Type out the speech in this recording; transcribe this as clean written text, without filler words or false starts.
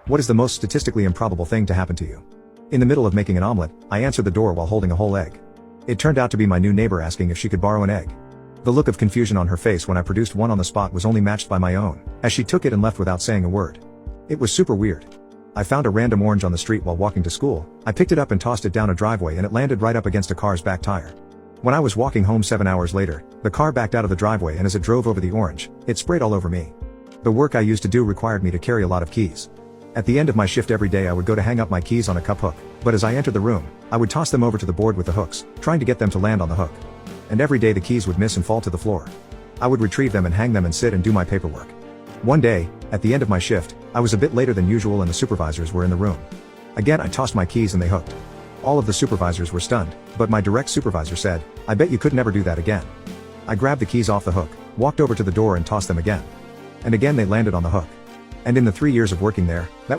What is the most statistically improbable thing to happen to you? In the middle of making an omelet, I answered the door while holding a whole egg. It turned out to be my new neighbor asking if she could borrow an egg. The look of confusion on her face when I produced one on the spot was only matched by my own, as she took it and left without saying a word. It was super weird. I found a random orange on the street while walking to school. I picked it up and tossed it down a driveway and it landed right up against a car's back tire. When I was walking home 7 hours later, the car backed out of the driveway and as it drove over the orange, it sprayed all over me. The work I used to do required me to carry a lot of keys. At the end of my shift every day I would go to hang up my keys on a cup hook, but as I entered the room, I would toss them over to the board with the hooks, trying to get them to land on the hook. And every day the keys would miss and fall to the floor. I would retrieve them and hang them and sit and do my paperwork. One day, at the end of my shift, I was a bit later than usual and the supervisors were in the room. Again I tossed my keys and they hooked. All of the supervisors were stunned, but my direct supervisor said, "I bet you could never do that again." I grabbed the keys off the hook, walked over to the door and tossed them again. And again they landed on the hook. And in the 3 years of working there, that